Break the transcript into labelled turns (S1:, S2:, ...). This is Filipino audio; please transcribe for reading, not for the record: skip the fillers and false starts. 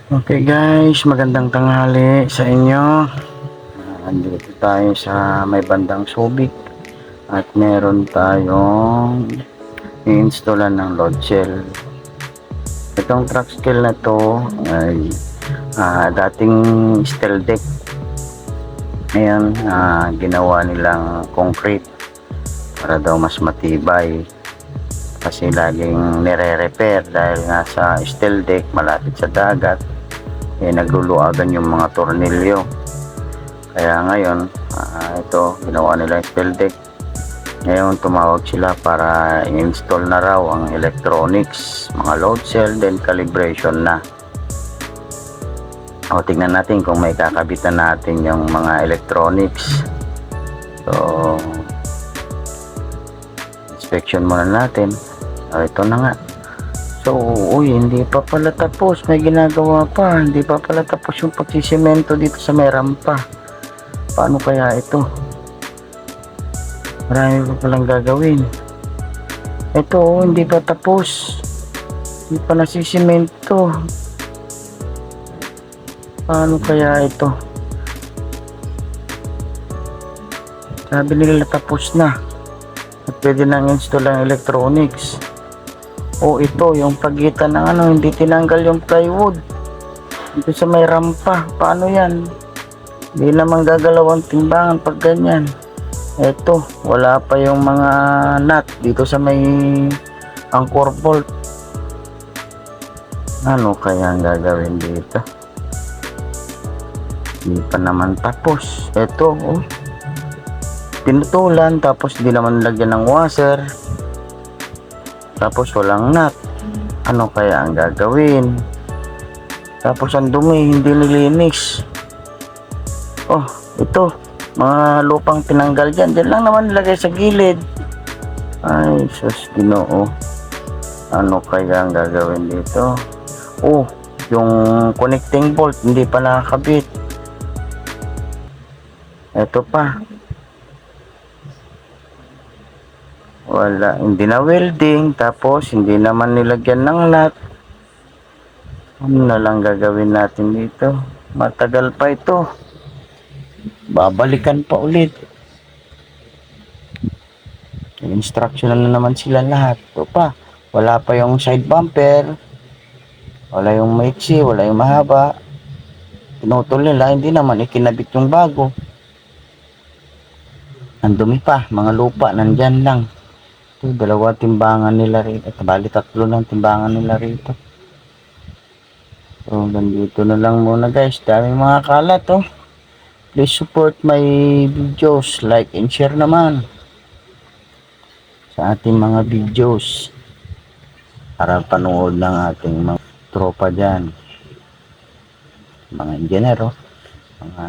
S1: Okay guys, magandang tanghali sa inyo. Andito tayo sa may bandang Subic at meron tayong i-installan ng load cell. Itong truck scale na to ay dating steel deck. Ngayon, ginawa nilang concrete para daw mas matibay. Kasi laging nire-repair dahil nga sa steel deck malapit sa dagat, nagluluagan yung mga tornilyo. Kaya ngayon, ito ginawa nila yung steel deck. Ngayon tumawag sila para i-install na raw ang electronics, mga load cell, then calibration na. O tingnan natin kung may kakabitan natin yung mga electronics. So inspection muna natin. Ito na nga. So hindi pa pala tapos, may ginagawa pa, hindi pa pala tapos yung pagsisemento dito sa may rampa. Paano kaya ito? Marami pa palang gagawin. Ito hindi pa tapos, hindi pa nasisemento. Paano kaya ito? Sabi nila tapos na at pwede nang install ang electronics. Ito yung pagitan ng hindi tinanggal yung plywood dito sa may rampa. Paano yan? Hindi naman gagalaw ang timbangan pag ganyan. Ito, wala pa yung mga nut dito sa may anchor bolt. Ano kaya ang gagawin dito? Hindi pa naman tapos. Ito, tinutulan tapos di naman lagyan ng washer. Tapos walang nut. Ano kaya ang gagawin? Tapos ang dumi, hindi nilinis. Ito, mga lupang tinanggal dyan. Diyan lang naman nilagay sa gilid. Ay, sus, Ginoo. Ano kaya ang gagawin dito? Yung connecting bolt, hindi pa nakakabit. Ito pa. Wala, hindi na welding. Tapos, hindi naman nilagyan ng nut. Ano na lang gagawin natin dito? Matagal pa ito. Babalikan pa ulit. Instructional na naman sila lahat. Ito pa, wala pa yung side bumper, wala yung maiksi, wala yung mahaba. Tinutol nila, hindi naman ikinabit yung bago. Ang dumi pa, mga lupa nandyan lang. Ito, dalawa timbangan nila rito. Bali tatlo ng timbangan nila rito. So ganito na lang muna guys, daming mga kalat. Please support my videos, like and share naman sa ating mga videos para panood ng ating mga tropa dyan, mga engineer, mga